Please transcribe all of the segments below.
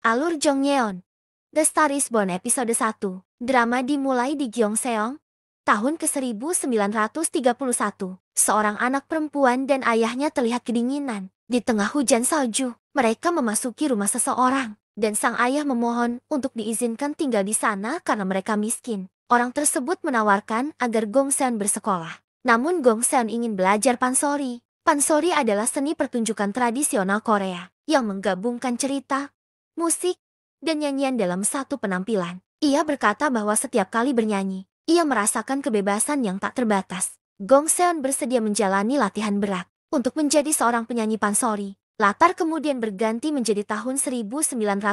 Alur Jongyeon. The Star is Born episode 1. Drama dimulai di Gyeongseong, tahun ke-1931. Seorang anak perempuan dan ayahnya terlihat kedinginan. Di tengah hujan salju, mereka memasuki rumah seseorang, dan sang ayah memohon untuk diizinkan tinggal di sana karena mereka miskin. Orang tersebut menawarkan agar Gongseon bersekolah. Namun Gongseon ingin belajar pansori. Pansori adalah seni pertunjukan tradisional Korea yang menggabungkan cerita, musik, dan nyanyian dalam satu penampilan. Ia berkata bahwa setiap kali bernyanyi, ia merasakan kebebasan yang tak terbatas. Gongseon bersedia menjalani latihan berat untuk menjadi seorang penyanyi pansori. Latar kemudian berganti menjadi tahun 1965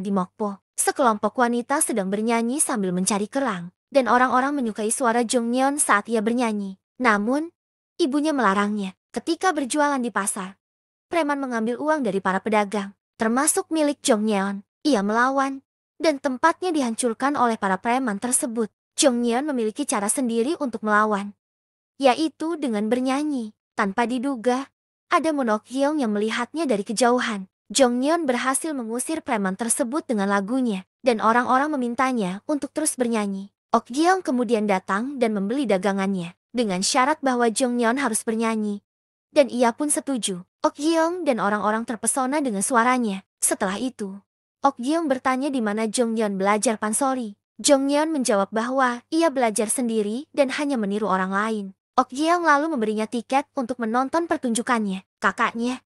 di Mokpo. Sekelompok wanita sedang bernyanyi sambil mencari kerang, dan orang-orang menyukai suara Jongyeon saat ia bernyanyi. Namun, ibunya melarangnya. Ketika berjualan di pasar, preman mengambil uang dari para pedagang, termasuk milik Jongyeon. Ia melawan, dan tempatnya dihancurkan oleh para preman tersebut. Jongyeon memiliki cara sendiri untuk melawan, yaitu dengan bernyanyi. Tanpa diduga, ada Moon Ok-gyeong yang melihatnya dari kejauhan. Jongyeon berhasil mengusir preman tersebut dengan lagunya, dan orang-orang memintanya untuk terus bernyanyi. Ok-gyeong kemudian datang dan membeli dagangannya, dengan syarat bahwa Jongyeon harus bernyanyi. Dan ia pun setuju. Ok-gyeong dan orang-orang terpesona dengan suaranya. Setelah itu, Ok-gyeong bertanya di mana Jongyeon belajar pansori. Jongyeon menjawab bahwa ia belajar sendiri dan hanya meniru orang lain. Ok-gyeong lalu memberinya tiket untuk menonton pertunjukannya. Kakaknya,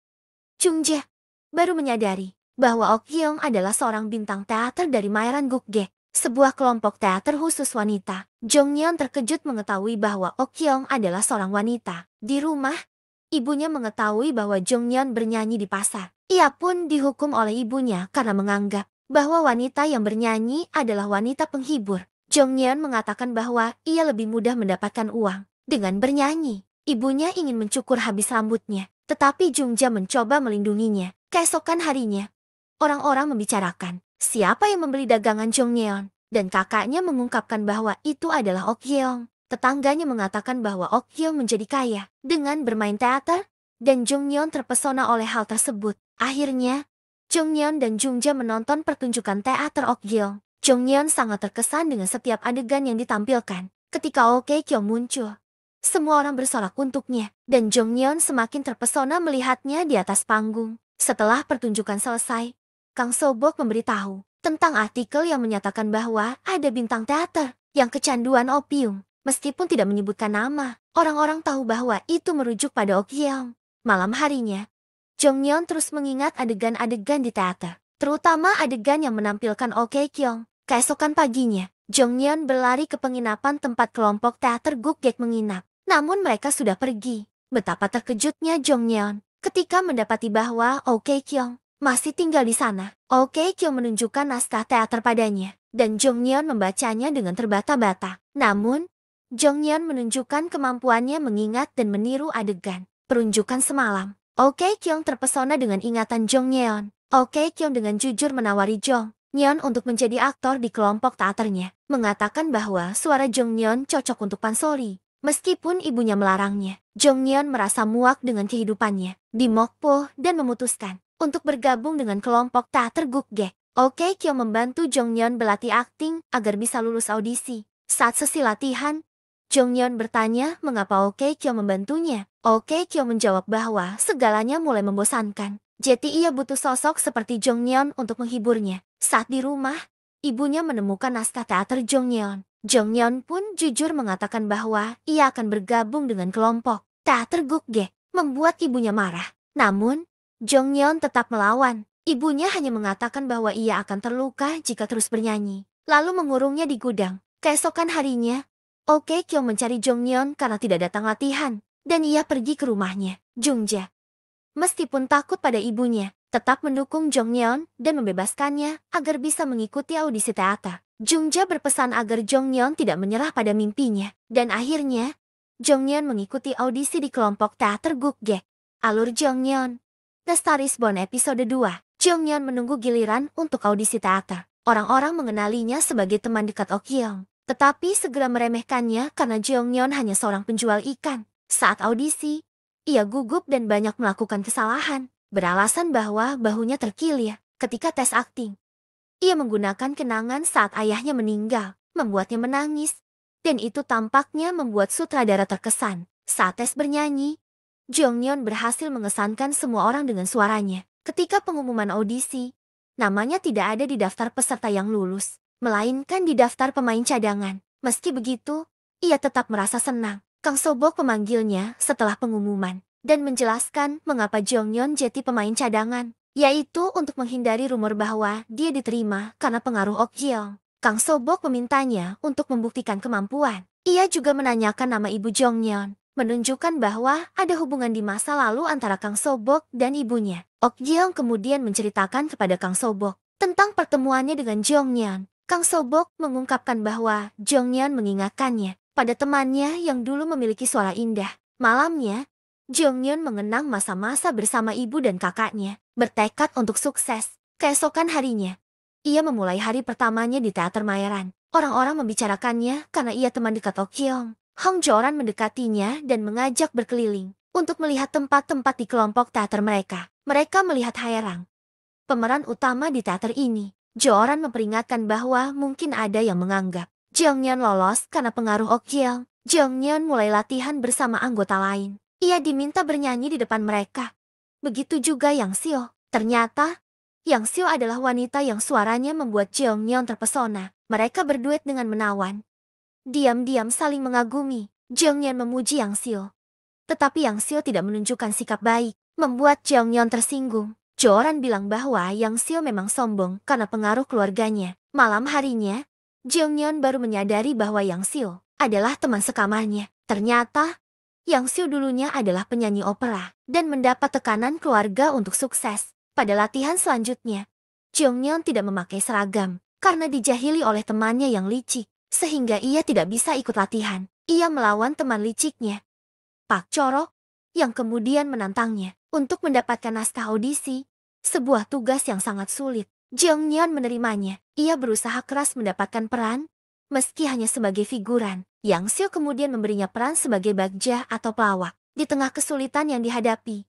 Jungjae, baru menyadari bahwa Ok-gyeong adalah seorang bintang teater dari Maeran Gukgek, sebuah kelompok teater khusus wanita. Jongyeon terkejut mengetahui bahwa Ok-gyeong adalah seorang wanita. Di rumah, ibunya mengetahui bahwa Jongyeon bernyanyi di pasar. Ia pun dihukum oleh ibunya karena menganggap bahwa wanita yang bernyanyi adalah wanita penghibur. Jongyeon mengatakan bahwa ia lebih mudah mendapatkan uang dengan bernyanyi. Ibunya ingin mencukur habis rambutnya, tetapi Jungjae mencoba melindunginya. Keesokan harinya, orang-orang membicarakan siapa yang membeli dagangan Jongyeon, dan kakaknya mengungkapkan bahwa itu adalah Ok-gyeong. Tetangganya mengatakan bahwa Ok-gyeong menjadi kaya dengan bermain teater, dan Jongyeon terpesona oleh hal tersebut. Akhirnya, Jongyeon dan Jungjae menonton pertunjukan teater Ok-gyeong. Jongyeon sangat terkesan dengan setiap adegan yang ditampilkan. Ketika Ok-gyeong muncul, semua orang bersorak untuknya, dan Jongyeon semakin terpesona melihatnya di atas panggung. Setelah pertunjukan selesai, Kang Sobok memberitahu tentang artikel yang menyatakan bahwa ada bintang teater yang kecanduan opium. Meskipun tidak menyebutkan nama, orang-orang tahu bahwa itu merujuk pada Ok-gyeong. Malam harinya, Jongyeon terus mengingat adegan-adegan di teater, terutama adegan yang menampilkan Ok-gyeong. Keesokan paginya, Jongyeon berlari ke penginapan tempat kelompok teater Gukgek menginap. Namun mereka sudah pergi. Betapa terkejutnya Jongyeon ketika mendapati bahwa Ok-gyeong masih tinggal di sana. Ok-gyeong menunjukkan naskah teater padanya, dan Jongyeon membacanya dengan terbata-bata. Namun, Jongyeon menunjukkan kemampuannya mengingat dan meniru adegan perunjukan semalam. Ok-gyeong terpesona dengan ingatan Jongyeon. Ok-gyeong dengan jujur menawari Jongyeon untuk menjadi aktor di kelompok teaternya, mengatakan bahwa suara Jongyeon cocok untuk pansori. Meskipun ibunya melarangnya, Jongyeon merasa muak dengan kehidupannya di Mokpo dan memutuskan untuk bergabung dengan kelompok teater Gukgek. Ok-gyeong membantu Jongyeon berlatih akting agar bisa lulus audisi. Saat sesi latihan, Jongyeon bertanya mengapa Ok-gyeong membantunya. Ok-gyeong menjawab bahwa segalanya mulai membosankan. Jadi ia butuh sosok seperti Jongyeon untuk menghiburnya. Saat di rumah, ibunya menemukan naskah teater Jongyeon. Jongyeon pun jujur mengatakan bahwa ia akan bergabung dengan kelompok teater Gukgek. Membuat ibunya marah. Namun, Jongyeon tetap melawan. Ibunya hanya mengatakan bahwa ia akan terluka jika terus bernyanyi, lalu mengurungnya di gudang. Keesokan harinya, Ok-gyeong mencari Jongyeon karena tidak datang latihan, dan ia pergi ke rumahnya. Jungjae, meskipun takut pada ibunya, tetap mendukung Jongyeon dan membebaskannya agar bisa mengikuti audisi teater. Jungjae berpesan agar Jongyeon tidak menyerah pada mimpinya, dan akhirnya, Jongyeon mengikuti audisi di kelompok teater Gukgek. Alur Jongyeon. The Star is Born episode 2. Jongyeon menunggu giliran untuk audisi teater. Orang-orang mengenalinya sebagai teman dekat Ok-gyeong, tetapi segera meremehkannya karena Jongyeon hanya seorang penjual ikan. Saat audisi, ia gugup dan banyak melakukan kesalahan, beralasan bahwa bahunya terkilir. ketika tes akting. Ia menggunakan kenangan saat ayahnya meninggal, membuatnya menangis. Dan itu tampaknya membuat sutradara terkesan. Saat tes bernyanyi, Jeongyeon berhasil mengesankan semua orang dengan suaranya. Ketika pengumuman audisi, namanya tidak ada di daftar peserta yang lulus, melainkan di daftar pemain cadangan. Meski begitu, ia tetap merasa senang. Kang Sobok memanggilnya setelah pengumuman dan menjelaskan mengapa Jeongyeon jadi pemain cadangan, yaitu untuk menghindari rumor bahwa dia diterima karena pengaruh Ok Jeong. Kang Sobok memintanya untuk membuktikan kemampuan. Ia juga menanyakan nama ibu Jeongyeon, menunjukkan bahwa ada hubungan di masa lalu antara Kang Sobok dan ibunya. Ok Jeong kemudian menceritakan kepada Kang Sobok tentang pertemuannya dengan Jeongyeon. Kang Sobok mengungkapkan bahwa Jeongyeon mengingatkannya pada temannya yang dulu memiliki suara indah. Malamnya, Jeongyeon mengenang masa-masa bersama ibu dan kakaknya, bertekad untuk sukses. Keesokan harinya, ia memulai hari pertamanya di teater Mayeran. Orang-orang membicarakannya karena ia teman dekat Ok Jeong. Hong Joran mendekatinya dan mengajak berkeliling untuk melihat tempat-tempat di kelompok teater mereka. Mereka melihat Haerang, pemeran utama di teater ini. Joran memperingatkan bahwa mungkin ada yang menganggap Jeongyeon lolos karena pengaruh Ok Jeong. Jeongyeon mulai latihan bersama anggota lain. Ia diminta bernyanyi di depan mereka. Begitu juga Yang Seo. Ternyata, Yang Seo adalah wanita yang suaranya membuat Jeongyeon terpesona. Mereka berduet dengan menawan. Diam-diam saling mengagumi. Jeongyeon memuji Yang Seo. Tetapi Yang Seo tidak menunjukkan sikap baik, membuat Jeongyeon tersinggung. Joran bilang bahwa Yang Seo memang sombong karena pengaruh keluarganya. Malam harinya, Jeongyeon baru menyadari bahwa Yang Seo adalah teman sekamarnya. Ternyata, Yang Seo dulunya adalah penyanyi opera dan mendapat tekanan keluarga untuk sukses. Pada latihan selanjutnya, Jeongyeon tidak memakai seragam karena dijahili oleh temannya yang licik, sehingga ia tidak bisa ikut latihan. Ia melawan teman liciknya, Pak Chorok, yang kemudian menantangnya untuk mendapatkan naskah audisi, sebuah tugas yang sangat sulit. Jeongyeon menerimanya. Ia berusaha keras mendapatkan peran, meski hanya sebagai figuran. Yang Seo kemudian memberinya peran sebagai bagja atau pelawak. Di tengah kesulitan yang dihadapi,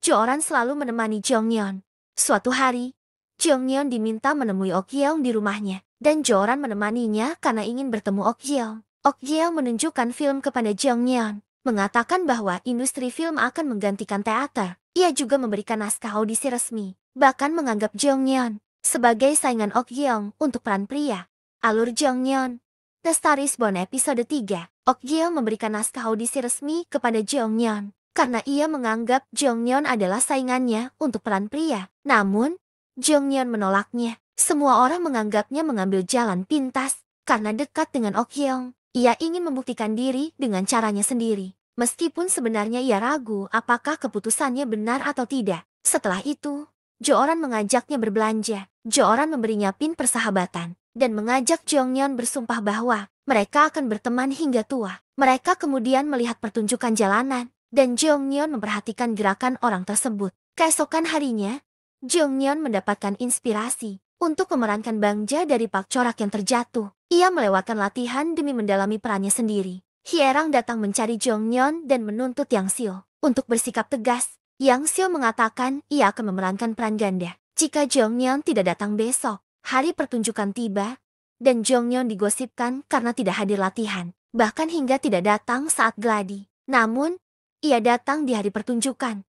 Joran selalu menemani Jeongyeon. Suatu hari, Jeongyeon diminta menemui Ok Jeong di rumahnya, dan Joran menemaninya karena ingin bertemu Ok Jeong. Ok Jeong menunjukkan film kepada Jeongyeon, mengatakan bahwa industri film akan menggantikan teater. Ia juga memberikan naskah audisi resmi, bahkan menganggap Jeongyeon sebagai saingan Ok Jeong untuk peran pria. Alur Jeongyeon, The Star is Born episode 3. Ok Jeong memberikan naskah audisi resmi kepada Jeongyeon karena ia menganggap Jeongyeon adalah saingannya untuk peran pria. Namun, Jeongyeon menolaknya. Semua orang menganggapnya mengambil jalan pintas karena dekat dengan Ok Jeong. Ia ingin membuktikan diri dengan caranya sendiri. Meskipun sebenarnya ia ragu apakah keputusannya benar atau tidak. Setelah itu, Joran mengajaknya berbelanja. Joran memberinya pin persahabatan dan mengajak Jeongyeon bersumpah bahwa mereka akan berteman hingga tua. Mereka kemudian melihat pertunjukan jalanan dan Jeongyeon memperhatikan gerakan orang tersebut. Keesokan harinya, Jeongyeon mendapatkan inspirasi untuk memerankan Bangja dari Pak Chorak yang terjatuh. Ia melewatkan latihan demi mendalami perannya sendiri. Hierang datang mencari Jeongyeon dan menuntut Yang Seo untuk bersikap tegas. Yang Seo mengatakan ia akan memerankan peran ganda jika Jeongyeon tidak datang besok. Hari pertunjukan tiba, dan Jeongyeon digosipkan karena tidak hadir latihan, bahkan hingga tidak datang saat gladi. Namun, ia datang di hari pertunjukan,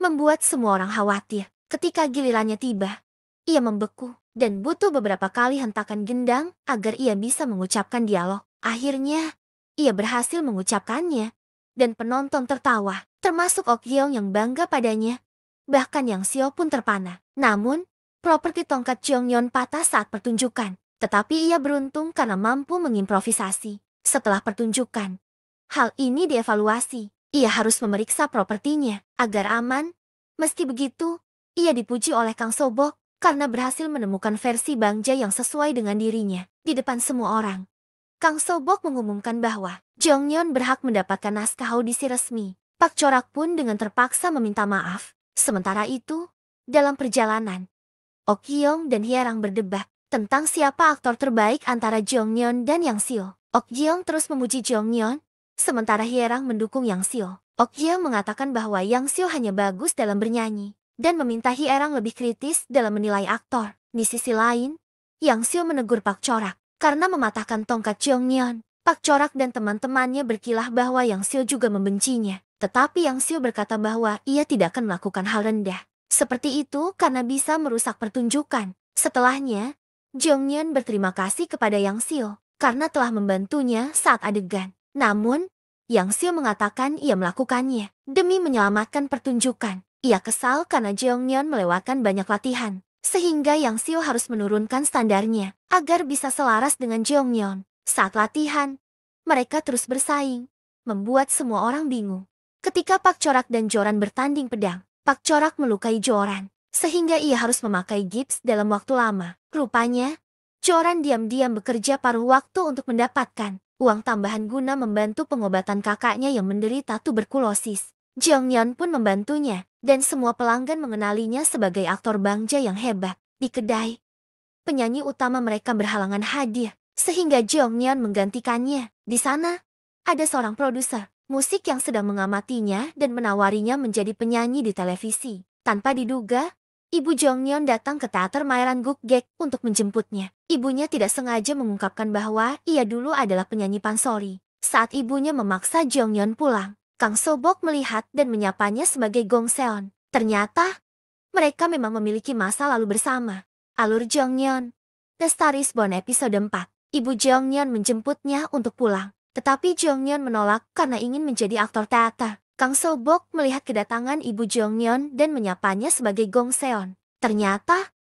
membuat semua orang khawatir. Ketika gilirannya tiba, ia membeku dan butuh beberapa kali hentakan gendang agar ia bisa mengucapkan dialog. Akhirnya, ia berhasil mengucapkannya, dan penonton tertawa, termasuk Ok Jeong yang bangga padanya. Bahkan Yang Seo pun terpana. Namun, properti tongkat Jeongyeon patah saat pertunjukan, tetapi ia beruntung karena mampu mengimprovisasi. Setelah pertunjukan, hal ini dievaluasi. Ia harus memeriksa propertinya agar aman. Meski begitu, ia dipuji oleh Kang Sobok karena berhasil menemukan versi Bangja yang sesuai dengan dirinya di depan semua orang. Kang Sobok mengumumkan bahwa Jeongyeon berhak mendapatkan naskah audisi resmi. Pak Chorak pun dengan terpaksa meminta maaf. Sementara itu, dalam perjalanan, Ok Jeong dan Hierang berdebat tentang siapa aktor terbaik antara Jeongyeon dan Yang Seo. Ok Jeong terus memuji Jeongyeon, sementara Hierang mendukung Yang Seo. Ok Jeong mengatakan bahwa Yang Seo hanya bagus dalam bernyanyi, dan meminta Hierang lebih kritis dalam menilai aktor. Di sisi lain, Yang Seo menegur Pak Chorak karena mematahkan tongkat Jeongyeon. Pak Chorak dan teman-temannya berkilah bahwa Yang Seo juga membencinya. Tetapi Yang Seo berkata bahwa ia tidak akan melakukan hal rendah seperti itu karena bisa merusak pertunjukan. Setelahnya, Jeongyeon berterima kasih kepada Yang Seo karena telah membantunya saat adegan. Namun, Yang Seo mengatakan ia melakukannya demi menyelamatkan pertunjukan. Ia kesal karena Jeongyeon melewatkan banyak latihan, sehingga Yang Seo harus menurunkan standarnya agar bisa selaras dengan Jeongyeon. Saat latihan, mereka terus bersaing, membuat semua orang bingung. Ketika Pak Chorak dan Joran bertanding pedang, Pak Chorak melukai Joran, sehingga ia harus memakai gips dalam waktu lama. Rupanya, Joran diam-diam bekerja paruh waktu untuk mendapatkan uang tambahan guna membantu pengobatan kakaknya yang menderita tuberkulosis. Jeongyeon pun membantunya, dan semua pelanggan mengenalinya sebagai aktor bangja yang hebat. Di kedai, penyanyi utama mereka berhalangan hadir, sehingga Jeongyeon menggantikannya. Di sana, ada seorang produser musik yang sedang mengamatinya dan menawarinya menjadi penyanyi di televisi. Tanpa diduga, Ibu Jeongyeon datang ke teater Maeran Gukgek untuk menjemputnya. Ibunya tidak sengaja mengungkapkan bahwa ia dulu adalah penyanyi pansori. Saat ibunya memaksa Jeongyeon pulang, Kang Sobok melihat dan menyapanya sebagai Gong Seon. Ternyata, mereka memang memiliki masa lalu bersama. Alur Jeongyeon, The Star is Born episode 4. Ibu Jeongyeon menjemputnya untuk pulang. Tetapi Jeongyeon menolak karena ingin menjadi aktor teater. Kang Sobok melihat kedatangan Ibu Jeongyeon dan menyapanya sebagai Gong Seon. Ternyata,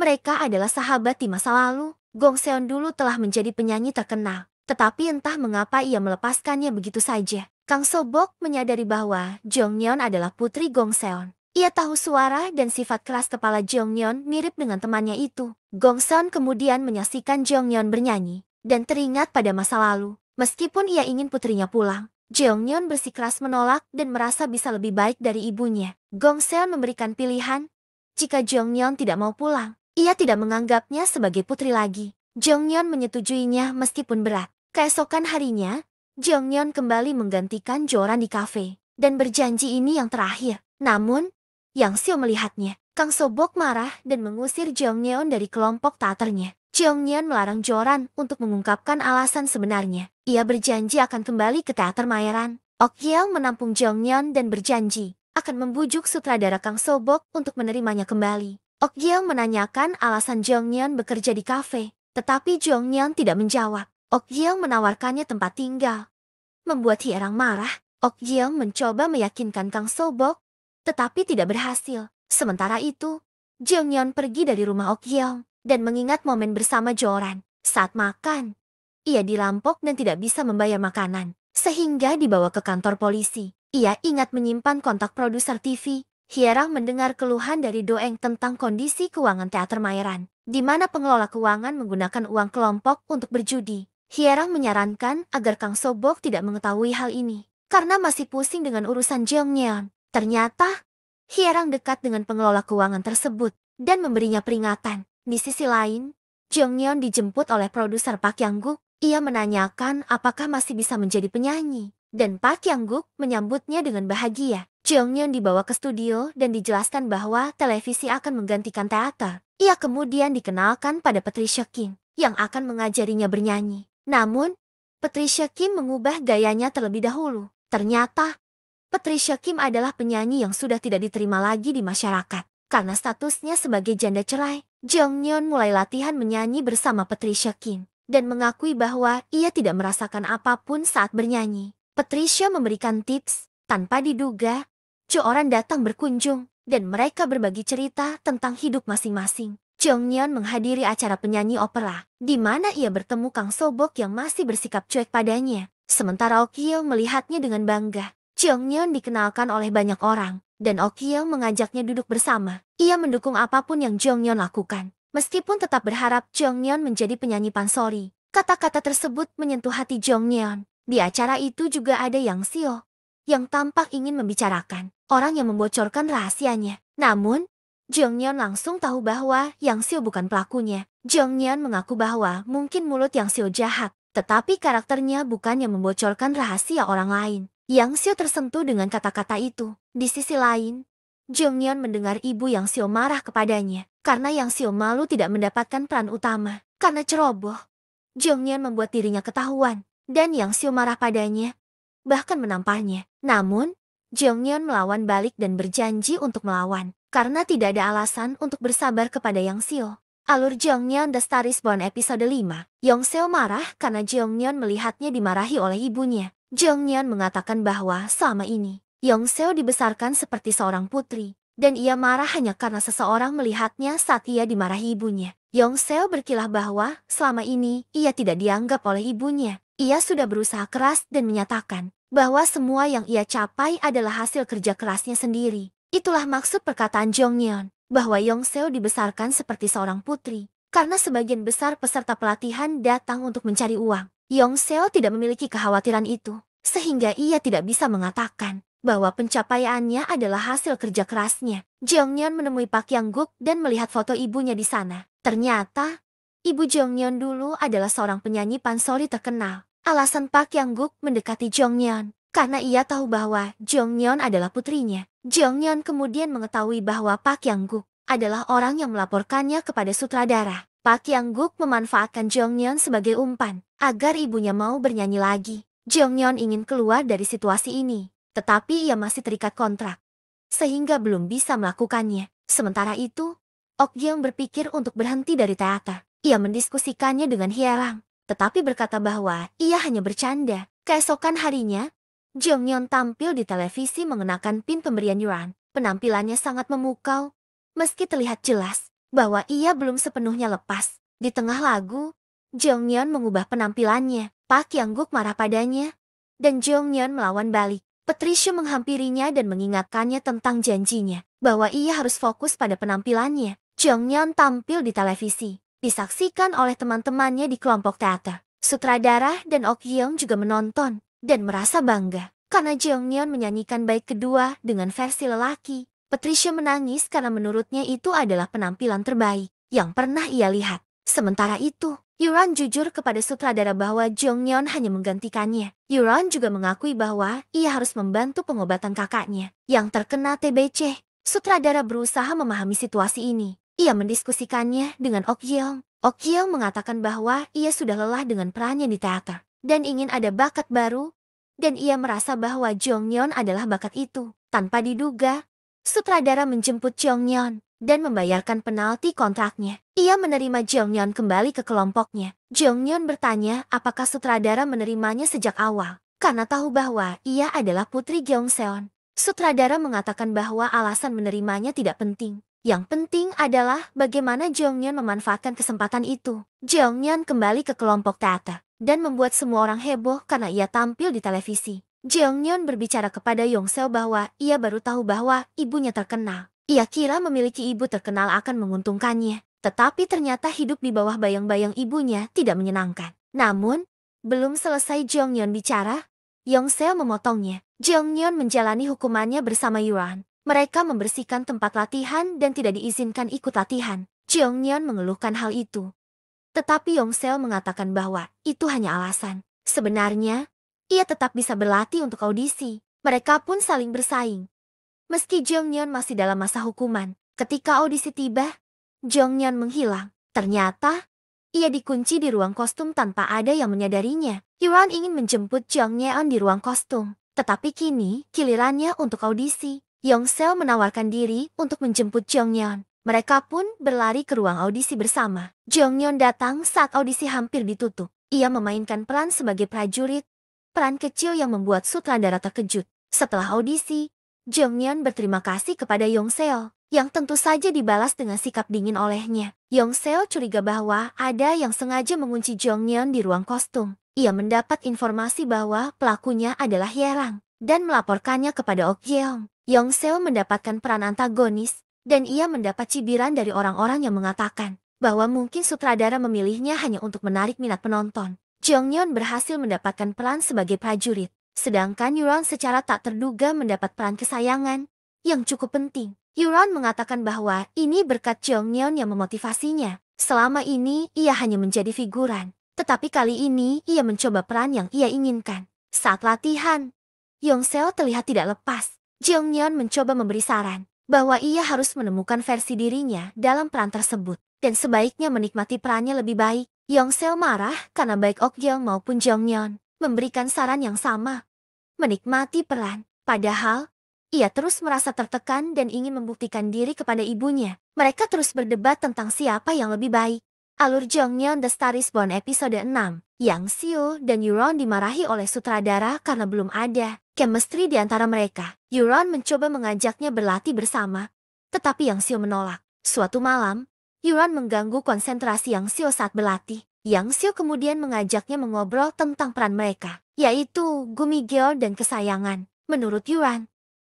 mereka adalah sahabat di masa lalu. Gong Seon dulu telah menjadi penyanyi terkenal. Tetapi entah mengapa ia melepaskannya begitu saja. Kang Sobok menyadari bahwa Jeongyeon adalah putri Gong Seon. Ia tahu suara dan sifat keras kepala Jeongyeon mirip dengan temannya itu. Gong Seon kemudian menyaksikan Jeongyeon bernyanyi dan teringat pada masa lalu. Meskipun ia ingin putrinya pulang, Jeongyeon bersikeras menolak dan merasa bisa lebih baik dari ibunya. Gong Seon memberikan pilihan. Jika Jeongyeon tidak mau pulang, ia tidak menganggapnya sebagai putri lagi. Jeongyeon menyetujuinya meskipun berat. Keesokan harinya, Jeongyeon kembali menggantikan Joran di kafe dan berjanji ini yang terakhir. Namun, Yang Seo melihatnya. Kang Sobok marah dan mengusir Jeongyeon dari kelompok teaternya. Jeongyeon melarang Joran untuk mengungkapkan alasan sebenarnya. Ia berjanji akan kembali ke teater Maeran. Ok Yeong menampung Jeongyeon dan berjanji akan membujuk sutradara Kang Sobok untuk menerimanya kembali. Ok Yeong menanyakan alasan Jeongyeon bekerja di kafe, tetapi Jeongyeon tidak menjawab. Ok Yeong menawarkannya tempat tinggal, membuat Hierang marah. Ok Yeong mencoba meyakinkan Kang Sobok, tetapi tidak berhasil. Sementara itu, Jeongyeon pergi dari rumah Ok Yeong dan mengingat momen bersama Joran. Saat makan, ia dirampok dan tidak bisa membayar makanan, sehingga dibawa ke kantor polisi. Ia ingat menyimpan kontak produser TV. Hierang mendengar keluhan dari Doeng tentang kondisi keuangan teater Maeran, di mana pengelola keuangan menggunakan uang kelompok untuk berjudi. Hierang menyarankan agar Kang Sobok tidak mengetahui hal ini, karena masih pusing dengan urusan Jeongyeon. Ternyata, Hierang dekat dengan pengelola keuangan tersebut dan memberinya peringatan. Di sisi lain, Jeongyeon dijemput oleh produser Park Yang-guk. Ia menanyakan apakah masih bisa menjadi penyanyi, dan Park Yang-guk menyambutnya dengan bahagia. Jeongyeon dibawa ke studio dan dijelaskan bahwa televisi akan menggantikan teater. Ia kemudian dikenalkan pada Patricia Kim yang akan mengajarinya bernyanyi. Namun, Patricia Kim mengubah gayanya terlebih dahulu. Ternyata, Patricia Kim adalah penyanyi yang sudah tidak diterima lagi di masyarakat. Karena statusnya sebagai janda cerai, Jeongyeon mulai latihan menyanyi bersama Patricia Kim dan mengakui bahwa ia tidak merasakan apapun saat bernyanyi. Patricia memberikan tips. Tanpa diduga, Joran datang berkunjung dan mereka berbagi cerita tentang hidup masing-masing. Jeongyeon menghadiri acara penyanyi opera, di mana ia bertemu Kang Sobok yang masih bersikap cuek padanya. Sementara Ok Yeong melihatnya dengan bangga. Jeongyeon dikenalkan oleh banyak orang, dan Ok Yeong mengajaknya duduk bersama. Ia mendukung apapun yang Jeongyeon lakukan, meskipun tetap berharap Jeongyeon menjadi penyanyi pansori. Kata-kata tersebut menyentuh hati Jeongyeon. Di acara itu juga ada Yang Seo, yang tampak ingin membicarakan orang yang membocorkan rahasianya. Namun, Jeongyeon langsung tahu bahwa Yang Seo bukan pelakunya. Jeongyeon mengaku bahwa mungkin mulut Yang Seo jahat, tetapi karakternya bukan yang membocorkan rahasia orang lain. Yang Seo tersentuh dengan kata-kata itu. Di sisi lain, Jeongyeon mendengar ibu Yang Seo marah kepadanya karena Yang Seo malu tidak mendapatkan peran utama karena ceroboh. Jeongyeon membuat dirinya ketahuan dan Yang Seo marah padanya, bahkan menamparnya. Namun, Jeongyeon melawan balik dan berjanji untuk melawan karena tidak ada alasan untuk bersabar kepada Yang Seo. Alur Jeongyeon The Star is Born episode 5. Yang Seo marah karena Jeongyeon melihatnya dimarahi oleh ibunya. Jeongyeon mengatakan bahwa selama ini Yang Seo dibesarkan seperti seorang putri dan ia marah hanya karena seseorang melihatnya saat ia dimarahi ibunya. Yang Seo berkilah bahwa selama ini ia tidak dianggap oleh ibunya. Ia sudah berusaha keras dan menyatakan bahwa semua yang ia capai adalah hasil kerja kerasnya sendiri. Itulah maksud perkataan Jeongyeon, bahwa Yang Seo dibesarkan seperti seorang putri, karena sebagian besar peserta pelatihan datang untuk mencari uang. Yang Seo tidak memiliki kekhawatiran itu, sehingga ia tidak bisa mengatakan bahwa pencapaiannya adalah hasil kerja kerasnya. Jeongyeon menemui Park Yang-guk dan melihat foto ibunya di sana. Ternyata, ibu Jeongyeon dulu adalah seorang penyanyi pansori terkenal. Alasan Park Yang-guk mendekati Jeongyeon karena ia tahu bahwa Jeongyeon adalah putrinya. Jeongyeon kemudian mengetahui bahwa Park Yang-guk adalah orang yang melaporkannya kepada sutradara. Park Yang-guk memanfaatkan Jeongyeon sebagai umpan agar ibunya mau bernyanyi lagi. Jeongyeon ingin keluar dari situasi ini, tetapi ia masih terikat kontrak, sehingga belum bisa melakukannya. Sementara itu, Ok Gyeong berpikir untuk berhenti dari teater. Ia mendiskusikannya dengan Hye-rang, tetapi berkata bahwa ia hanya bercanda. Keesokan harinya, Jeongyeon tampil di televisi mengenakan pin pemberian yuan. Penampilannya sangat memukau, meski terlihat jelas bahwa ia belum sepenuhnya lepas. Di tengah lagu, Jeongyeon mengubah penampilannya. Park Yang-guk marah padanya, dan Jeongyeon melawan balik. Patricia menghampirinya dan mengingatkannya tentang janjinya, bahwa ia harus fokus pada penampilannya. Jeongyeon tampil di televisi, disaksikan oleh teman-temannya di kelompok teater. Sutradara dan Ok Gyeong juga menonton, dan merasa bangga, karena Jeongyeon menyanyikan baik kedua dengan versi lelaki. Patricia menangis karena menurutnya itu adalah penampilan terbaik yang pernah ia lihat. Sementara itu, Yuran jujur kepada sutradara bahwa Jeongyeon hanya menggantikannya. Yuran juga mengakui bahwa ia harus membantu pengobatan kakaknya yang terkena TBC. Sutradara berusaha memahami situasi ini. Ia mendiskusikannya dengan Ok Gyeong. Ok Gyeong mengatakan bahwa ia sudah lelah dengan perannya di teater dan ingin ada bakat baru, dan ia merasa bahwa Jeongyeon adalah bakat itu. Tanpa diduga, sutradara menjemput Jeongyeon dan membayarkan penalti kontraknya. Ia menerima Jeongyeon kembali ke kelompoknya. Jeongyeon bertanya apakah sutradara menerimanya sejak awal, karena tahu bahwa ia adalah putri Gyeongseon. Sutradara mengatakan bahwa alasan menerimanya tidak penting. Yang penting adalah bagaimana Jeongyeon memanfaatkan kesempatan itu. Jeongyeon kembali ke kelompok teater dan membuat semua orang heboh karena ia tampil di televisi. Jeongyeon berbicara kepada Yongseo bahwa ia baru tahu bahwa ibunya terkenal. Ia kira memiliki ibu terkenal akan menguntungkannya, tetapi ternyata hidup di bawah bayang-bayang ibunya tidak menyenangkan. Namun, belum selesai Jeongyeon bicara, Yongseo memotongnya. Jeongyeon menjalani hukumannya bersama Yuran. Mereka membersihkan tempat latihan dan tidak diizinkan ikut latihan. Jeongyeon mengeluhkan hal itu, tetapi Yongseo mengatakan bahwa itu hanya alasan. Sebenarnya, ia tetap bisa berlatih untuk audisi. Mereka pun saling bersaing. Meski Jeongyeon masih dalam masa hukuman, ketika audisi tiba, Jeongyeon menghilang. Ternyata, ia dikunci di ruang kostum tanpa ada yang menyadarinya. Yuran ingin menjemput Jeongyeon di ruang kostum, tetapi kini gilirannya untuk audisi. Yongseo menawarkan diri untuk menjemput Jeongyeon. Mereka pun berlari ke ruang audisi bersama. Jeongyeon datang saat audisi hampir ditutup. Ia memainkan peran sebagai prajurit, peran kecil yang membuat sutradara terkejut. Setelah audisi, Jeongyeon berterima kasih kepada Yongseo, yang tentu saja dibalas dengan sikap dingin olehnya. Yongseo curiga bahwa ada yang sengaja mengunci Jeongyeon di ruang kostum. Ia mendapat informasi bahwa pelakunya adalah Hye-rang dan melaporkannya kepada Ok Gyeong. Yongseo mendapatkan peran antagonis, dan ia mendapat cibiran dari orang-orang yang mengatakan bahwa mungkin sutradara memilihnya hanya untuk menarik minat penonton. Jeongyeon berhasil mendapatkan peran sebagai prajurit, sedangkan Yuran secara tak terduga mendapat peran kesayangan yang cukup penting. Yuran mengatakan bahwa ini berkat Jeongyeon yang memotivasinya. Selama ini ia hanya menjadi figuran, tetapi kali ini ia mencoba peran yang ia inginkan. Saat latihan, Yongseo terlihat tidak lepas. Jeongyeon mencoba memberi saran bahwa ia harus menemukan versi dirinya dalam peran tersebut, dan sebaiknya menikmati perannya lebih baik. Yongseo marah karena baik Ok-gyeong maupun Jonghyun memberikan saran yang sama, menikmati peran. Padahal, ia terus merasa tertekan dan ingin membuktikan diri kepada ibunya. Mereka terus berdebat tentang siapa yang lebih baik. Alur Jonghyun The Star is Born episode 6. Yang Seo dan Euron dimarahi oleh sutradara karena belum ada chemistry di antara mereka. Euron mencoba mengajaknya berlatih bersama, tetapi Yang Seo menolak. Suatu malam, Euron mengganggu konsentrasi Yang Seo saat berlatih. Yang Seo kemudian mengajaknya mengobrol tentang peran mereka, yaitu Gumigyeol dan kesayangan. Menurut Euron,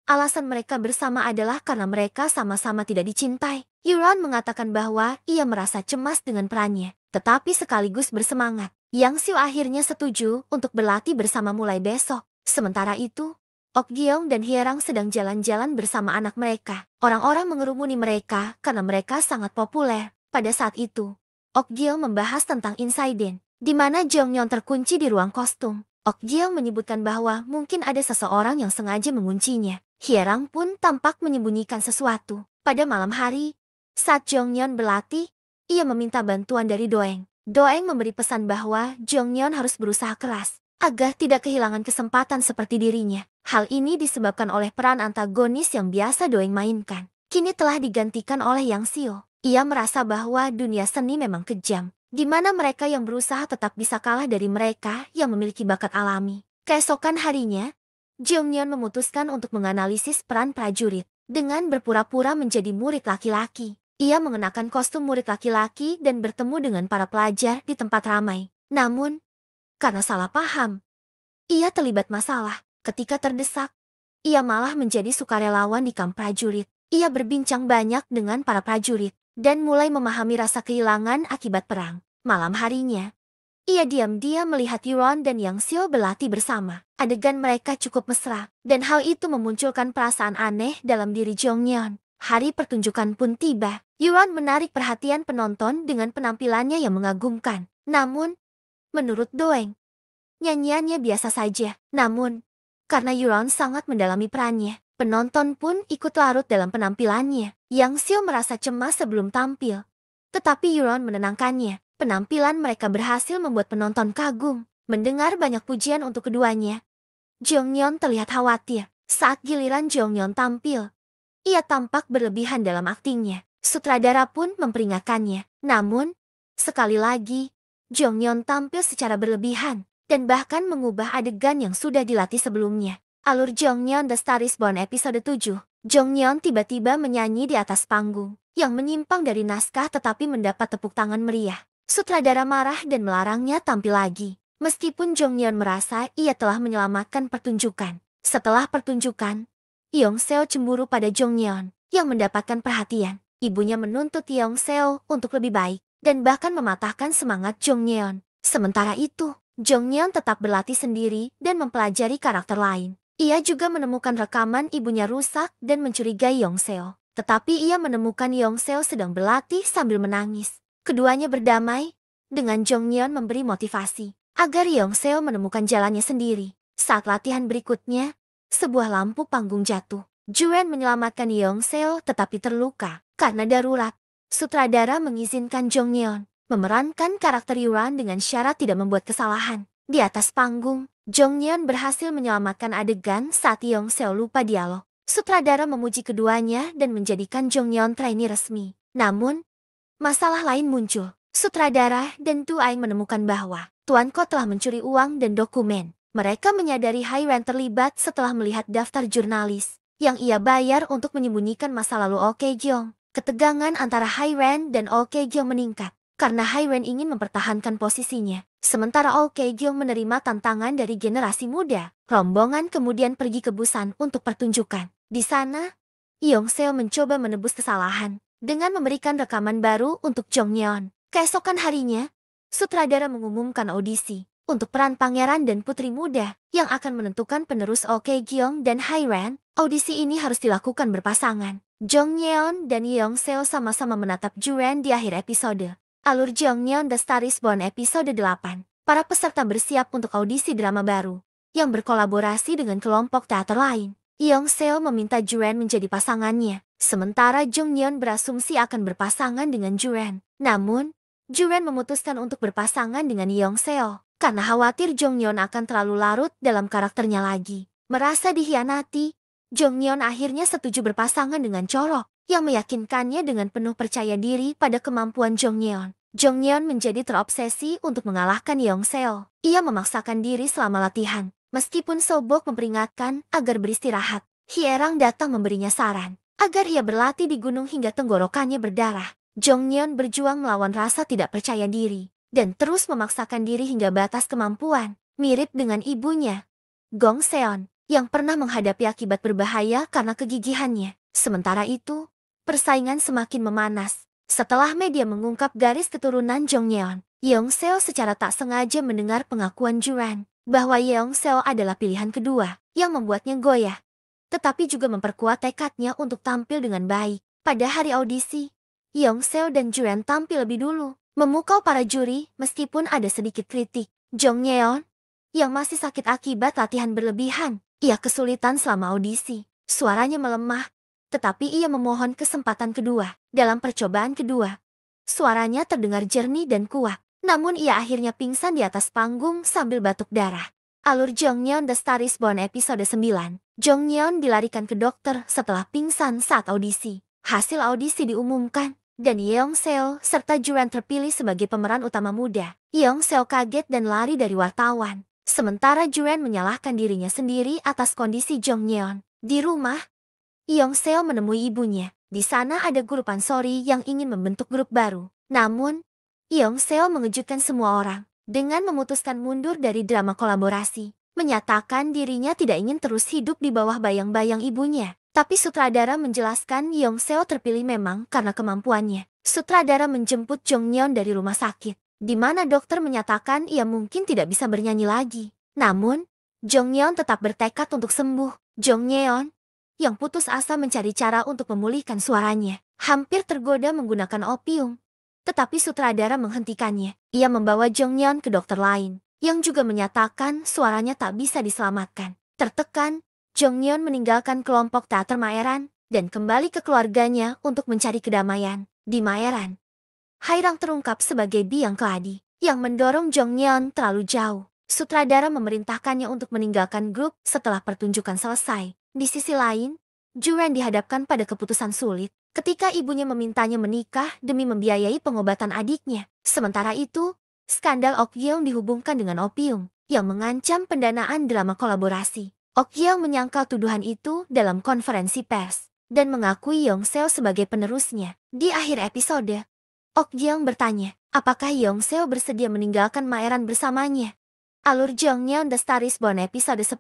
alasan mereka bersama adalah karena mereka sama-sama tidak dicintai. Euron mengatakan bahwa ia merasa cemas dengan perannya, tetapi sekaligus bersemangat. Yang Seo akhirnya setuju untuk berlatih bersama mulai besok. Sementara itu, Ok-gyeong dan Hye-rang sedang jalan-jalan bersama anak mereka. Orang-orang mengerumuni mereka karena mereka sangat populer. Pada saat itu, Ok-gyeong membahas tentang insiden, di mana Jonghyun terkunci di ruang kostum. Ok-gyeong menyebutkan bahwa mungkin ada seseorang yang sengaja menguncinya. Hye-rang pun tampak menyembunyikan sesuatu. Pada malam hari, saat Jonghyun berlatih, ia meminta bantuan dari Doeng. Doeng memberi pesan bahwa Jonghyun harus berusaha keras agar tidak kehilangan kesempatan seperti dirinya. Hal ini disebabkan oleh peran antagonis yang biasa Doeng mainkan. Kini telah digantikan oleh Yang Seo. Ia merasa bahwa dunia seni memang kejam, di mana mereka yang berusaha tetap bisa kalah dari mereka yang memiliki bakat alami. Keesokan harinya, Jonghyun memutuskan untuk menganalisis peran prajurit dengan berpura-pura menjadi murid laki-laki. Ia mengenakan kostum murid laki-laki dan bertemu dengan para pelajar di tempat ramai. Namun, karena salah paham, ia terlibat masalah. Ketika terdesak, ia malah menjadi sukarelawan di kamp prajurit. Ia berbincang banyak dengan para prajurit dan mulai memahami rasa kehilangan akibat perang. Malam harinya, ia diam-diam melihat Euron dan Yang Seo berlatih bersama. Adegan mereka cukup mesra, dan hal itu memunculkan perasaan aneh dalam diri Jonghyun. Hari pertunjukan pun tiba. Euron menarik perhatian penonton dengan penampilannya yang mengagumkan. Namun, menurut Doeng, nyanyiannya biasa saja. Namun, karena Euron sangat mendalami perannya, penonton pun ikut larut dalam penampilannya. Yang Seo merasa cemas sebelum tampil, tetapi Euron menenangkannya. Penampilan mereka berhasil membuat penonton kagum. Mendengar banyak pujian untuk keduanya, Jonghyun terlihat khawatir. Saat giliran Jonghyun tampil, ia tampak berlebihan dalam aktingnya. Sutradara pun memperingatkannya. Namun, sekali lagi, Jonghyun tampil secara berlebihan dan bahkan mengubah adegan yang sudah dilatih sebelumnya. Alur Jonghyun The Star is Born episode 7. Jonghyun tiba-tiba menyanyi di atas panggung, yang menyimpang dari naskah tetapi mendapat tepuk tangan meriah. Sutradara marah dan melarangnya tampil lagi. Meskipun Jonghyun merasa ia telah menyelamatkan pertunjukan. Setelah pertunjukan, Yongseo cemburu pada Jonghyun yang mendapatkan perhatian. Ibunya menuntut Yongseo untuk lebih baik dan bahkan mematahkan semangat Jonghyun. Sementara itu, Jonghyun tetap berlatih sendiri dan mempelajari karakter lain. Ia juga menemukan rekaman ibunya rusak dan mencurigai Yongseo. Tetapi ia menemukan Yongseo sedang berlatih sambil menangis. Keduanya berdamai dengan Jonghyun memberi motivasi agar Yongseo menemukan jalannya sendiri. Saat latihan berikutnya, sebuah lampu panggung jatuh. Juren menyelamatkan Yongseo tetapi terluka. Karena darurat, sutradara mengizinkan Jonghyun memerankan karakter Yuran dengan syarat tidak membuat kesalahan. Di atas panggung, Jonghyun berhasil menyelamatkan adegan saat Yongseo lupa dialog. Sutradara memuji keduanya dan menjadikan Jonghyun trainee resmi. Namun, masalah lain muncul. Sutradara dan Tu Aing menemukan bahwa Tuan Ko telah mencuri uang dan dokumen. Mereka menyadari Hye-ran terlibat setelah melihat daftar jurnalis yang ia bayar untuk menyembunyikan masa lalu Ok-gyeong. Ketegangan antara Hye-ran dan Ok-gyeong meningkat karena Hye-ran ingin mempertahankan posisinya. Sementara Ok-gyeong menerima tantangan dari generasi muda. Rombongan kemudian pergi ke Busan untuk pertunjukan. Di sana, Yongseo mencoba menebus kesalahan dengan memberikan rekaman baru untuk Jonghyun. Keesokan harinya, sutradara mengumumkan audisi untuk peran pangeran dan putri muda yang akan menentukan penerus Ok-gyeong dan Hye-ran. Audisi ini harus dilakukan berpasangan. Jonghyun dan Yongseo sama-sama menatap Juren di akhir episode. Alur Jonghyun The Star is Born episode 8. Para peserta bersiap untuk audisi drama baru yang berkolaborasi dengan kelompok teater lain. Yeong Seo meminta Juren menjadi pasangannya, sementara Jong Yeon berasumsi akan berpasangan dengan Juren. Namun, Juren memutuskan untuk berpasangan dengan Yeong Seo, karena khawatir Jong Yeon akan terlalu larut dalam karakternya lagi. Merasa dihianati, Jong Yeon akhirnya setuju berpasangan dengan Chorok, yang meyakinkannya dengan penuh percaya diri pada kemampuan Jong Yeon. Jong Yeon menjadi terobsesi untuk mengalahkan Yeong Seo. Ia memaksakan diri selama latihan. Meskipun Sobok memperingatkan agar beristirahat, Hierang datang memberinya saran agar ia berlatih di gunung hingga tenggorokannya berdarah. Jong Yeon berjuang melawan rasa tidak percaya diri dan terus memaksakan diri hingga batas kemampuan, mirip dengan ibunya, Gong Seon, yang pernah menghadapi akibat berbahaya karena kegigihannya. Sementara itu, persaingan semakin memanas. Setelah media mengungkap garis keturunan Jong Yeon, Yeong Seo secara tak sengaja mendengar pengakuan Juren bahwa Yeong Seo adalah pilihan kedua, yang membuatnya goyah. Tetapi juga memperkuat tekadnya untuk tampil dengan baik. Pada hari audisi, Yeong Seo dan Juren tampil lebih dulu, memukau para juri meskipun ada sedikit kritik. Jong Yeon, yang masih sakit akibat latihan berlebihan, ia kesulitan selama audisi. Suaranya melemah, tetapi ia memohon kesempatan kedua. Dalam percobaan kedua, suaranya terdengar jernih dan kuat. Namun ia akhirnya pingsan di atas panggung sambil batuk darah. Alur Jong Yeon The Star is Born episode 9. Jong Yeon dilarikan ke dokter setelah pingsan saat audisi. Hasil audisi diumumkan, dan Yeong Seo serta Juren terpilih sebagai pemeran utama muda. Yeong Seo kaget dan lari dari wartawan. Sementara Juren menyalahkan dirinya sendiri atas kondisi Jong Yeon. Di rumah, Yeong Seo menemui ibunya. Di sana ada guru pansori yang ingin membentuk grup baru. Namun, Yeong Seo mengejutkan semua orang dengan memutuskan mundur dari drama kolaborasi, menyatakan dirinya tidak ingin terus hidup di bawah bayang-bayang ibunya. Tapi sutradara menjelaskan Yeong Seo terpilih memang karena kemampuannya. Sutradara menjemput Jong Yeon dari rumah sakit, di mana dokter menyatakan ia mungkin tidak bisa bernyanyi lagi. Namun, Jong Yeon tetap bertekad untuk sembuh. Jong Yeon, yang putus asa mencari cara untuk memulihkan suaranya, hampir tergoda menggunakan opium. Tetapi sutradara menghentikannya. Ia membawa Jong Yeon ke dokter lain, yang juga menyatakan suaranya tak bisa diselamatkan. Tertekan, Jong Yeon meninggalkan kelompok teater Maeran, dan kembali ke keluarganya untuk mencari kedamaian. Di Maeran, Hairang terungkap sebagai biang keladi, yang mendorong Jong Yeon terlalu jauh. Sutradara memerintahkannya untuk meninggalkan grup setelah pertunjukan selesai. Di sisi lain, Juren dihadapkan pada keputusan sulit ketika ibunya memintanya menikah demi membiayai pengobatan adiknya. Sementara itu, skandal Ok Yeong dihubungkan dengan opium, yang mengancam pendanaan drama kolaborasi. Ok Yeong menyangkal tuduhan itu dalam konferensi pers, dan mengakui Yeong Seo sebagai penerusnya. Di akhir episode, Ok Yeong bertanya, apakah Yeong Seo bersedia meninggalkan Maeran bersamanya? Alur Jong Yeon The Star is Born episode 10.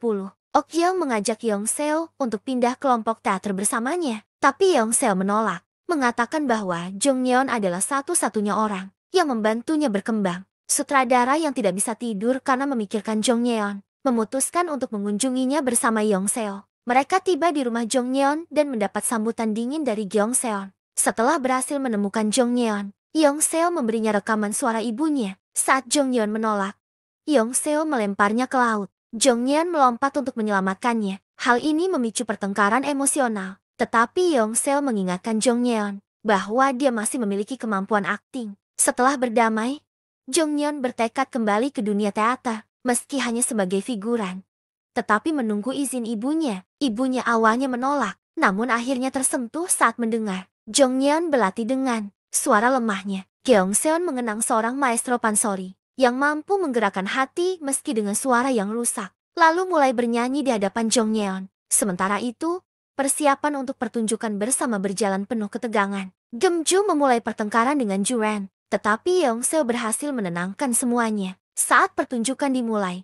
Ok Yeong mengajak Yeong Seo untuk pindah kelompok teater bersamanya. Tapi Yeong Seo menolak, mengatakan bahwa Jong Yeon adalah satu-satunya orang yang membantunya berkembang. Sutradara yang tidak bisa tidur karena memikirkan Jong Yeon, memutuskan untuk mengunjunginya bersama Yeong Seo. Mereka tiba di rumah Jong Yeon dan mendapat sambutan dingin dari Gyeong Seon. Setelah berhasil menemukan Jong Yeon, Yeong Seo memberinya rekaman suara ibunya. Saat Jong Yeon menolak, Yeong Seo melemparnya ke laut. Jong Yeon melompat untuk menyelamatkannya. Hal ini memicu pertengkaran emosional. Tetapi Yeong Seo mengingatkan Jong Yeon bahwa dia masih memiliki kemampuan akting. Setelah berdamai, Jong Yeon bertekad kembali ke dunia teater, meski hanya sebagai figuran. Tetapi menunggu izin ibunya. Ibunya awalnya menolak, namun akhirnya tersentuh saat mendengar Jong Yeon berlatih dengan suara lemahnya. Gyeong Seon mengenang seorang maestro pansori yang mampu menggerakkan hati meski dengan suara yang rusak, lalu mulai bernyanyi di hadapan Jong Yeon. Sementara itu, persiapan untuk pertunjukan bersama berjalan penuh ketegangan. Gemju memulai pertengkaran dengan Juren, tetapi Yeong Seo berhasil menenangkan semuanya. Saat pertunjukan dimulai,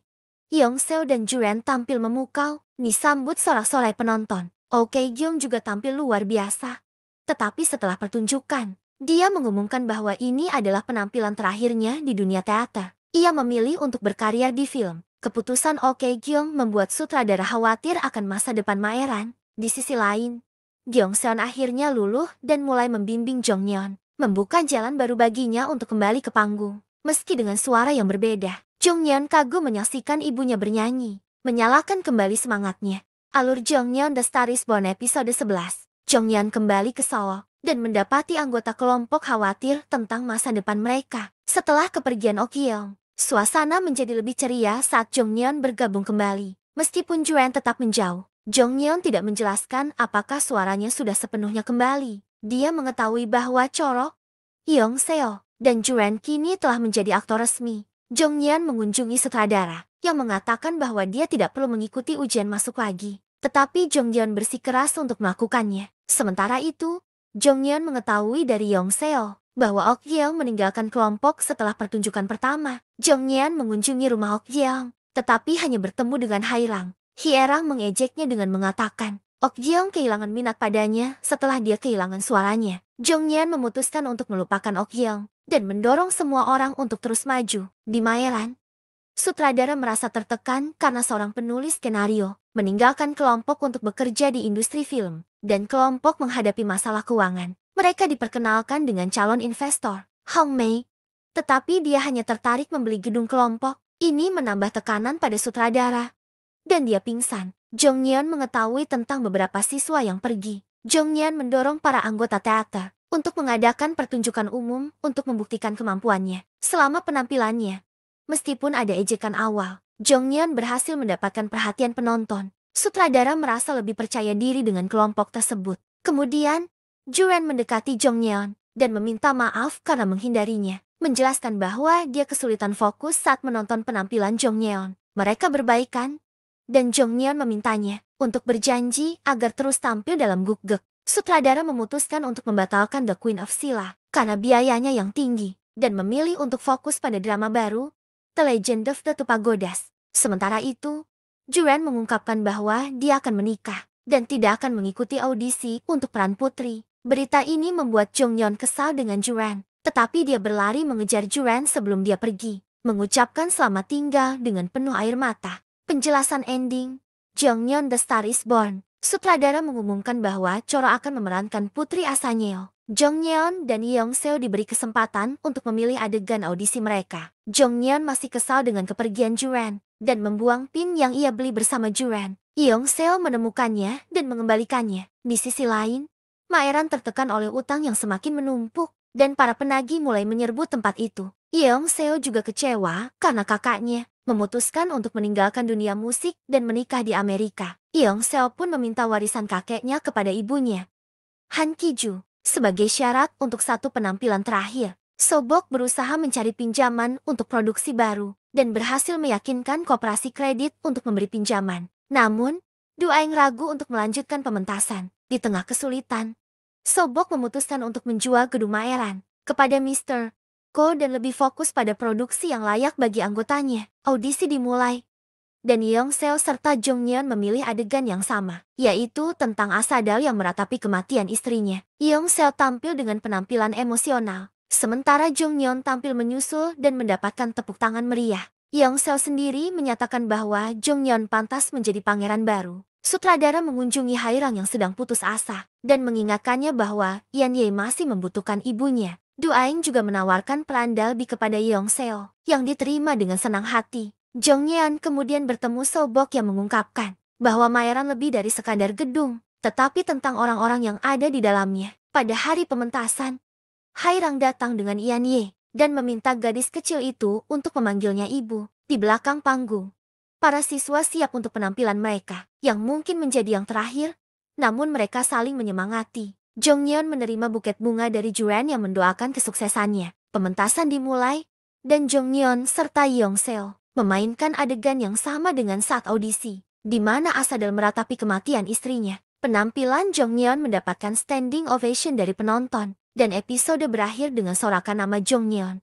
Yeong Seo dan Juren tampil memukau, disambut sorak-sorai penonton. Oh Kye-gyung juga tampil luar biasa. Tetapi setelah pertunjukan, dia mengumumkan bahwa ini adalah penampilan terakhirnya di dunia teater. Ia memilih untuk berkarya di film. Keputusan Oh Kye-gyung membuat sutradara khawatir akan masa depan Maeran. Di sisi lain, Gyeong Seon akhirnya luluh dan mulai membimbing Jong Yeon, membuka jalan baru baginya untuk kembali ke panggung. Meski dengan suara yang berbeda, Jong Yeon kagum menyaksikan ibunya bernyanyi, menyalakan kembali semangatnya. Alur Jongyeon The Star is Born episode 11. Jongyeon kembali ke Seoul dan mendapati anggota kelompok khawatir tentang masa depan mereka. Setelah kepergian Ok-yeong, suasana menjadi lebih ceria saat Jongyeon bergabung kembali. Meskipun Juan tetap menjauh, Jongyeon tidak menjelaskan apakah suaranya sudah sepenuhnya kembali. Dia mengetahui bahwa Choro, Yong Seo, dan Juan kini telah menjadi aktor resmi. Jongyeon mengunjungi sutradara yang mengatakan bahwa dia tidak perlu mengikuti ujian masuk lagi. Tetapi Jongyeon bersikeras untuk melakukannya. Sementara itu, Jongyeon mengetahui dari Yong Seo bahwa Ok-yeong meninggalkan kelompok setelah pertunjukan pertama. Jongyeon mengunjungi rumah Ok-yeong, tetapi hanya bertemu dengan Hairang. Hierang mengejeknya dengan mengatakan, Ok-yeong kehilangan minat padanya setelah dia kehilangan suaranya. Jongyeon memutuskan untuk melupakan Ok-yeong dan mendorong semua orang untuk terus maju. Di Maeran, sutradara merasa tertekan karena seorang penulis skenario meninggalkan kelompok untuk bekerja di industri film, dan kelompok menghadapi masalah keuangan. Mereka diperkenalkan dengan calon investor, Hong Mei, tetapi dia hanya tertarik membeli gedung kelompok. Ini menambah tekanan pada sutradara, dan dia pingsan. Jongyeon mengetahui tentang beberapa siswa yang pergi. Jongyeon mendorong para anggota teater untuk mengadakan pertunjukan umum untuk membuktikan kemampuannya. Selama penampilannya, meskipun ada ejekan awal, Jongyeon berhasil mendapatkan perhatian penonton. Sutradara merasa lebih percaya diri dengan kelompok tersebut. Kemudian, Juan mendekati Jongyeon dan meminta maaf karena menghindarinya, menjelaskan bahwa dia kesulitan fokus saat menonton penampilan Jongyeon. Mereka berbaikan, dan Jongyeon memintanya untuk berjanji agar terus tampil dalam gukgek. Sutradara memutuskan untuk membatalkan The Queen of Silla karena biayanya yang tinggi dan memilih untuk fokus pada drama baru, The Legend of the Two Pagodas. Sementara itu, Juan mengungkapkan bahwa dia akan menikah dan tidak akan mengikuti audisi untuk peran putri. Berita ini membuat Jongyeon kesal dengan Juan, tetapi dia berlari mengejar Juan sebelum dia pergi, mengucapkan selamat tinggal dengan penuh air mata. Penjelasan ending, Jongyeon The Star is Born. Sutradara mengumumkan bahwa Choro akan memerankan Putri Asanyeol. Jongyeon dan Yong Seo diberi kesempatan untuk memilih adegan audisi mereka. Jongyeon masih kesal dengan kepergian Juan dan membuang pin yang ia beli bersama Juan. Yong Seo menemukannya dan mengembalikannya. Di sisi lain, Maeran tertekan oleh utang yang semakin menumpuk dan para penagih mulai menyerbu tempat itu. Yong Seo juga kecewa karena kakaknya memutuskan untuk meninggalkan dunia musik dan menikah di Amerika. Yong Seo pun meminta warisan kakeknya kepada ibunya, Han Ki-ju, sebagai syarat untuk satu penampilan terakhir. Sobok berusaha mencari pinjaman untuk produksi baru dan berhasil meyakinkan koperasi kredit untuk memberi pinjaman. Namun, Duaeng ragu untuk melanjutkan pementasan. Di tengah kesulitan, Sobok memutuskan untuk menjual gedung Maeran kepada Mr. Ko dan lebih fokus pada produksi yang layak bagi anggotanya. Audisi dimulai, dan Yong Seo serta Jongyeon memilih adegan yang sama, yaitu tentang Asadal yang meratapi kematian istrinya. Yong Seo tampil dengan penampilan emosional, sementara Jongyeon tampil menyusul dan mendapatkan tepuk tangan meriah. Yong Seo sendiri menyatakan bahwa Jongyeon pantas menjadi pangeran baru. Sutradara mengunjungi Hairang yang sedang putus asa, dan mengingatkannya bahwa Yan Ye masih membutuhkan ibunya. Duaeng juga menawarkan peran Dalby kepada Yong Seo, yang diterima dengan senang hati. Jongyeon kemudian bertemu Sobok yang mengungkapkan bahwa Maeran lebih dari sekadar gedung, tetapi tentang orang-orang yang ada di dalamnya. Pada hari pementasan, Hairang datang dengan Yan Ye dan meminta gadis kecil itu untuk memanggilnya ibu. Di belakang panggung, para siswa siap untuk penampilan mereka, yang mungkin menjadi yang terakhir, namun mereka saling menyemangati. Jongyeon menerima buket bunga dari Juan yang mendoakan kesuksesannya. Pementasan dimulai, dan Jongyeon serta Yong Seo memainkan adegan yang sama dengan saat audisi, di mana Asadal meratapi kematian istrinya. Penampilan Jongyeon mendapatkan standing ovation dari penonton, dan episode berakhir dengan sorakan nama Jongyeon.